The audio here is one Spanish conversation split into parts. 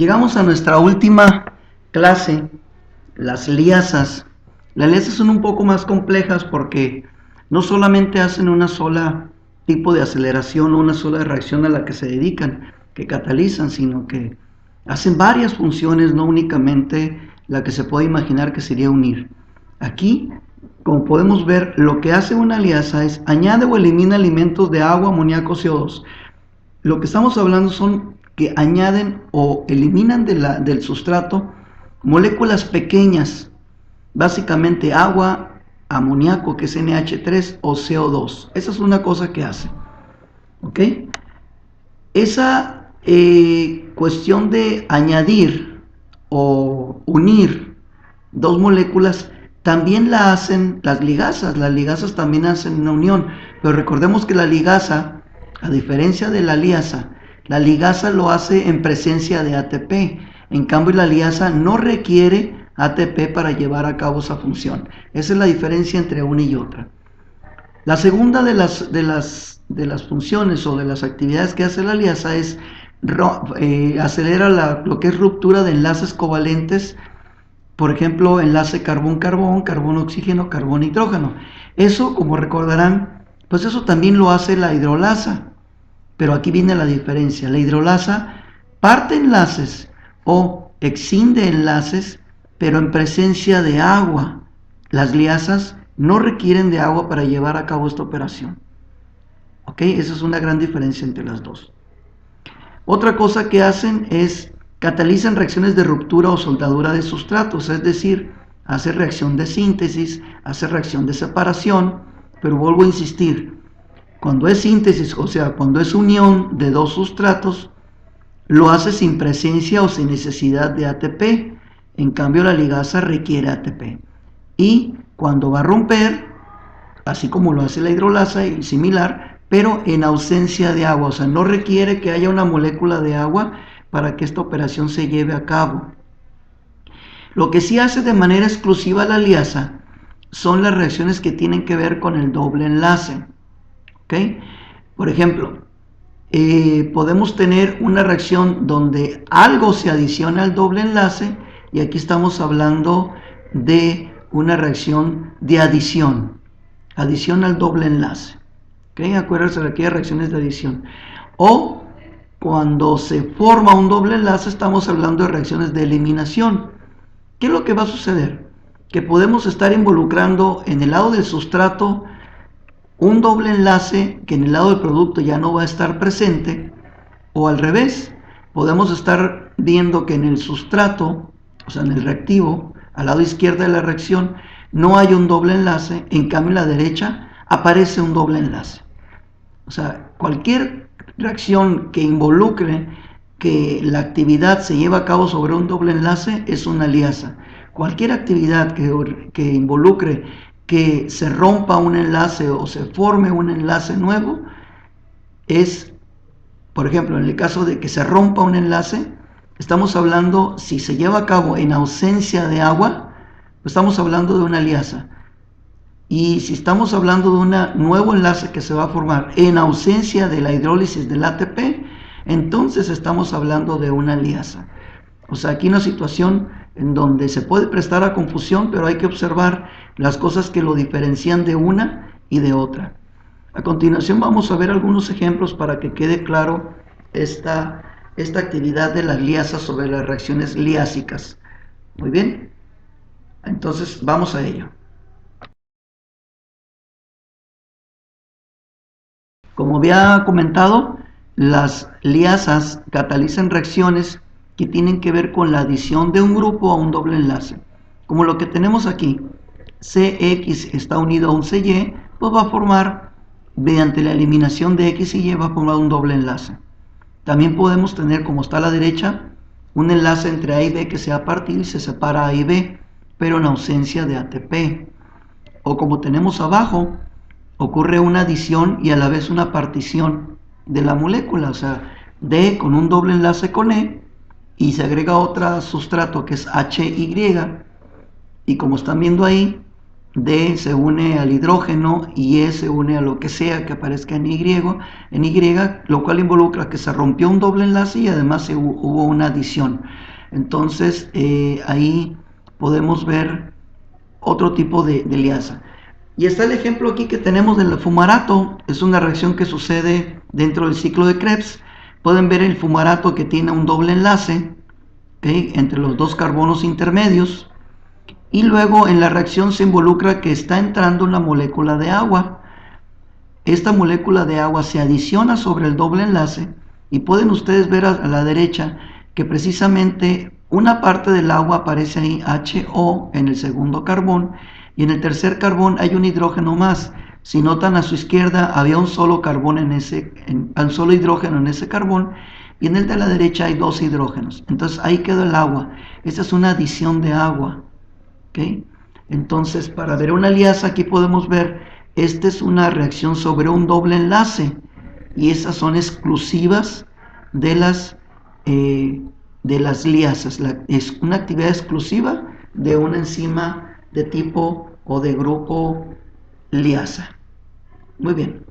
Llegamos a nuestra última clase, las liasas. Las liasas son un poco más complejas porque no solamente hacen una sola tipo de aceleración o una sola reacción a la que se dedican, que catalizan, sino que hacen varias funciones, no únicamente la que se puede imaginar que sería unir. Aquí, como podemos ver, lo que hace una liasa es añade o elimina elementos de agua, amoníaco, CO2. Lo que estamos hablando son que añaden o eliminan del sustrato moléculas pequeñas, básicamente agua, amoníaco, que es NH3, o CO2. Esa es una cosa que hace. ¿Ok? Esa cuestión de añadir o unir dos moléculas también la hacen las ligasas. Las ligasas también hacen una unión, pero recordemos que la ligasa, a diferencia de la ligasa lo hace en presencia de ATP. En cambio, la liasa no requiere ATP para llevar a cabo esa función. Esa es la diferencia entre una y otra. La segunda de las funciones o de las actividades que hace la liasa es acelera lo que es ruptura de enlaces covalentes, por ejemplo, enlace carbón-carbón, carbón-oxígeno, carbón-hidrógeno. Eso, como recordarán, pues eso también lo hace la hidrolasa, pero aquí viene la diferencia. La hidrolasa parte enlaces o escinde enlaces, pero en presencia de agua. Las liasas no requieren de agua para llevar a cabo esta operación. ¿Ok? Esa es una gran diferencia entre las dos. Otra cosa que hacen es catalizan reacciones de ruptura o soldadura de sustratos, es decir, hace reacción de síntesis, hace reacción de separación, pero vuelvo a insistir, cuando es síntesis, o sea, cuando es unión de dos sustratos, lo hace sin presencia o sin necesidad de ATP. En cambio, la ligasa requiere ATP. Y cuando va a romper, así como lo hace la hidrolasa y similar, pero en ausencia de agua, o sea, no requiere que haya una molécula de agua para que esta operación se lleve a cabo. Lo que sí hace de manera exclusiva la liasa son las reacciones que tienen que ver con el doble enlace. ¿Ok? Por ejemplo, podemos tener una reacción donde algo se adiciona al doble enlace y aquí estamos hablando de una reacción de adición al doble enlace. ¿Okay? Acuérdense de aquí de reacciones de adición. O cuando se forma un doble enlace estamos hablando de reacciones de eliminación. ¿Qué es lo que va a suceder? Que podemos estar involucrando en el lado del sustrato un doble enlace que en el lado del producto ya no va a estar presente, o al revés, podemos estar viendo que en el sustrato, o sea en el reactivo, al lado izquierdo de la reacción, no hay un doble enlace, en cambio en la derecha aparece un doble enlace. O sea, cualquier reacción que involucre que la actividad se lleva a cabo sobre un doble enlace es una liasa. Cualquier actividad que involucre que se rompa un enlace o se forme un enlace nuevo es, por ejemplo, en el caso de que se rompa un enlace, estamos hablando, si se lleva a cabo en ausencia de agua, pues estamos hablando de una liasa. Y si estamos hablando de un nuevo enlace que se va a formar en ausencia de la hidrólisis del ATP, entonces estamos hablando de una liasa. O sea, aquí una situación en donde se puede prestar a confusión, pero hay que observar las cosas que lo diferencian de una y de otra. A continuación vamos a ver algunos ejemplos para que quede claro esta actividad de las liasas sobre las reacciones liásicas. Muy bien, entonces vamos a ello. Como había comentado, las liasas catalizan reacciones que tienen que ver con la adición de un grupo a un doble enlace. Como lo que tenemos aquí, CX está unido a un CY, pues va a formar, mediante la eliminación de X y Y, va a formar un doble enlace. También podemos tener, como está a la derecha, un enlace entre A y B que se va a partir y se separa A y B, pero en ausencia de ATP. O como tenemos abajo, ocurre una adición y a la vez una partición de la molécula, o sea, D con un doble enlace con E y se agrega otro sustrato que es HY y como están viendo ahí, D se une al hidrógeno y E se une a lo que sea que aparezca en Y, lo cual involucra que se rompió un doble enlace y además hubo una adición. Entonces ahí podemos ver otro tipo de liasa. Y está el ejemplo aquí que tenemos del fumarato. Es una reacción que sucede dentro del ciclo de Krebs. Pueden ver el fumarato que tiene un doble enlace, ¿okay?, entre los dos carbonos intermedios. Y luego en la reacción se involucra que está entrando una molécula de agua. Esta molécula de agua se adiciona sobre el doble enlace y pueden ustedes ver a la derecha que precisamente una parte del agua aparece ahí, HO, en el segundo carbón, y en el tercer carbón hay un hidrógeno más. Si notan a su izquierda había un solo carbón un solo hidrógeno en ese carbón, y en el de la derecha hay dos hidrógenos. Entonces ahí quedó el agua. Esta es una adición de agua. ¿Okay? Entonces, para ver una liasa, aquí podemos ver, esta es una reacción sobre un doble enlace y esas son exclusivas de las liasas. Es una actividad exclusiva de una enzima de tipo o de grupo liasa. Muy bien.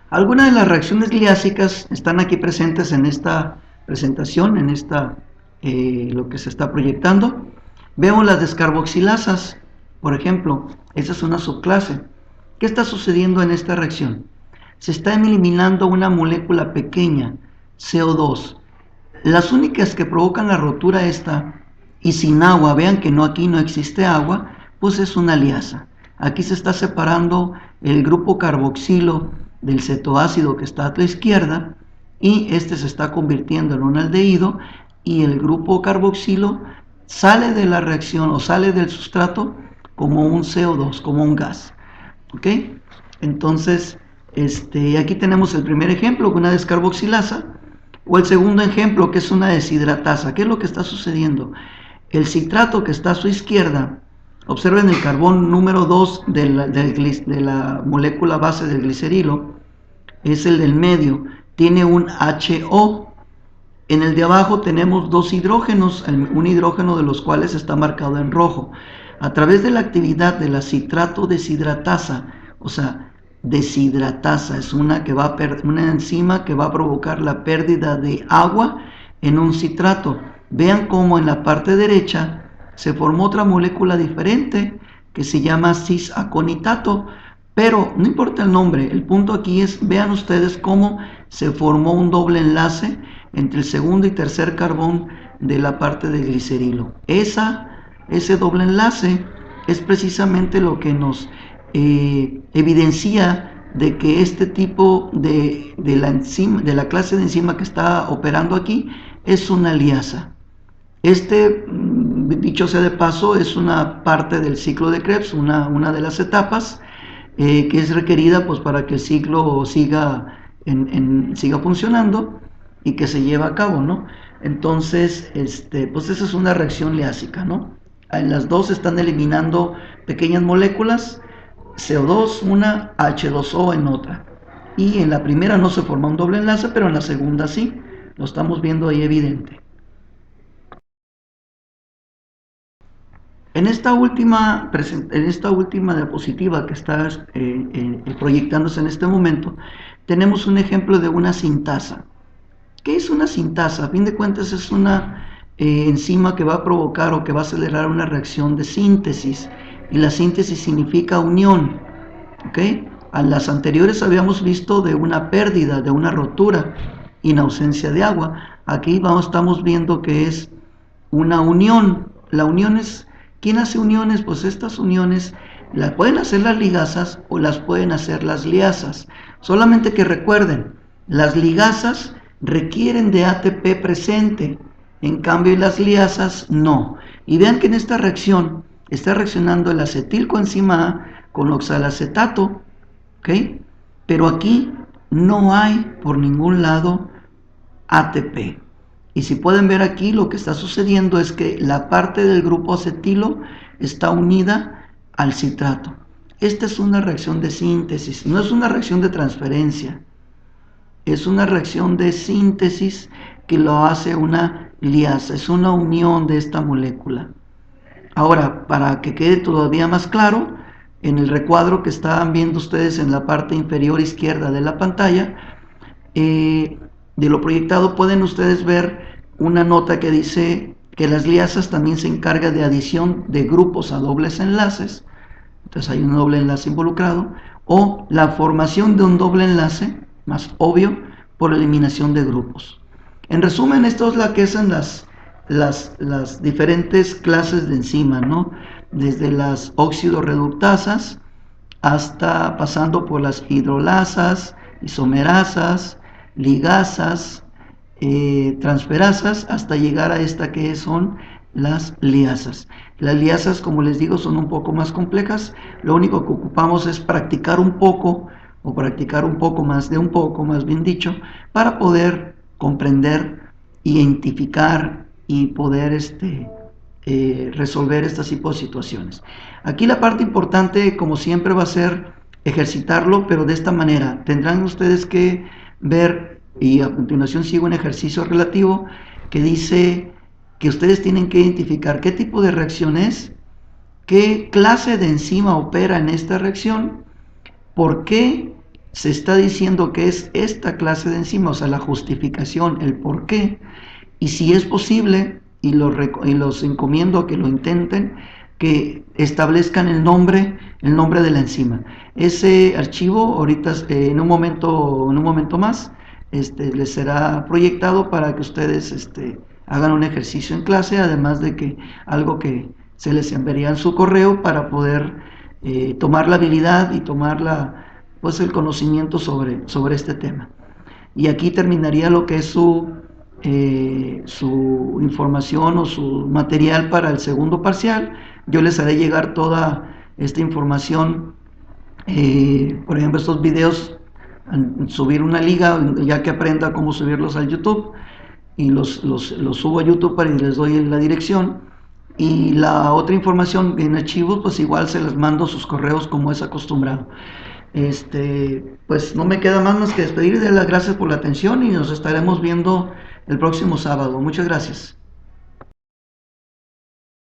Algunas de las reacciones liásicas están aquí presentes en esta presentación, lo que se está proyectando. Vemos las descarboxilasas, por ejemplo, esta es una subclase. ¿Qué está sucediendo en esta reacción? Se está eliminando una molécula pequeña, CO2. Las únicas que provocan la rotura esta, y sin agua, vean que aquí no existe agua, pues es una liasa. Aquí se está separando el grupo carboxilo del cetoácido que está a la izquierda y este se está convirtiendo en un aldehído y el grupo carboxilo sale de la reacción o sale del sustrato como un CO2, como un gas. ¿Ok? Entonces, aquí tenemos el primer ejemplo, una descarboxilasa, o el segundo ejemplo, que es una deshidratasa. ¿Qué es lo que está sucediendo? El citrato que está a su izquierda, observen el carbón número 2 de la molécula base del glicerilo, es el del medio, tiene un HO. En el de abajo tenemos dos hidrógenos, un hidrógeno de los cuales está marcado en rojo. A través de la actividad de la citrato deshidratasa, o sea, deshidratasa es una enzima que va a provocar la pérdida de agua en un citrato. Vean cómo en la parte derecha se formó otra molécula diferente que se llama cis-aconitato, pero no importa el nombre, el punto aquí es, vean ustedes cómo se formó un doble enlace entre el segundo y tercer carbón de la parte del glicerilo. Ese doble enlace es precisamente lo que nos evidencia de que este tipo de la clase de enzima que está operando aquí es una liasa. Dicho sea de paso, es una parte del ciclo de Krebs, una de las etapas que es requerida pues, para que el ciclo siga funcionando y que se lleve a cabo, ¿no? Entonces, pues esa es una reacción liásica, ¿no? En las dos están eliminando pequeñas moléculas, CO2 una, H2O en otra. Y en la primera no se forma un doble enlace, pero en la segunda sí. Lo estamos viendo ahí evidente. En esta última diapositiva que está proyectándose en este momento, tenemos un ejemplo de una sintasa. ¿Qué es una sintasa? A fin de cuentas es una enzima que va a provocar o que va a acelerar una reacción de síntesis. Y la síntesis significa unión. ¿Ok? A las anteriores habíamos visto de una pérdida, de una rotura y en ausencia de agua. Aquí estamos viendo que es una unión. La unión es, ¿quién hace uniones? Pues estas uniones las pueden hacer las ligasas o las pueden hacer las liasas. Solamente que recuerden, las ligasas requieren de ATP presente, en cambio las liasas no. Y vean que en esta reacción está reaccionando el acetilcoenzima A con oxalacetato, ¿ok? Pero aquí no hay por ningún lado ATP. Y si pueden ver aquí, lo que está sucediendo es que la parte del grupo acetilo está unida al citrato. Esta es una reacción de síntesis, no es una reacción de transferencia. Es una reacción de síntesis que lo hace una liasa, es una unión de esta molécula. Ahora, para que quede todavía más claro, en el recuadro que estaban viendo ustedes en la parte inferior izquierda de la pantalla, de lo proyectado pueden ustedes ver una nota que dice que las liasas también se encarga de adición de grupos a dobles enlaces, entonces hay un doble enlace involucrado, o la formación de un doble enlace, más obvio, por eliminación de grupos. En resumen, esto es lo que son las diferentes clases de enzimas, ¿no? Desde las óxido-reductasas hasta pasando por las hidrolasas, isomerasas, ligasas, transferasas, hasta llegar a esta que son las liasas. Las liasas, como les digo, son un poco más complejas. Lo único que ocupamos es practicar un poco, o practicar un poco más de un poco, más bien dicho, para poder comprender, identificar y poder resolver estas tipo de situaciones. Aquí la parte importante, como siempre, va a ser ejercitarlo, pero de esta manera. Tendrán ustedes que ver, y a continuación sigo un ejercicio relativo que dice que ustedes tienen que identificar qué tipo de reacción es, qué clase de enzima opera en esta reacción, por qué se está diciendo que es esta clase de enzima, o sea, la justificación, el por qué, y si es posible, y los encomiendo a que lo intenten, que establezcan el nombre de la enzima. Ese archivo ahorita en un momento más les será proyectado para que ustedes hagan un ejercicio en clase, además de que algo que se les enviaría en su correo para poder tomar la habilidad y tomar pues el conocimiento sobre este tema. Y aquí terminaría lo que es su información o su material para el segundo parcial. Yo les haré llegar toda esta información, por ejemplo, estos videos, subir una liga, ya que aprenda cómo subirlos al YouTube, y los subo a YouTube para y les doy la dirección. Y la otra información en archivos, pues igual se les mando sus correos como es acostumbrado. Pues no me queda más que despedir y dar las gracias por la atención y nos estaremos viendo el próximo sábado. Muchas gracias.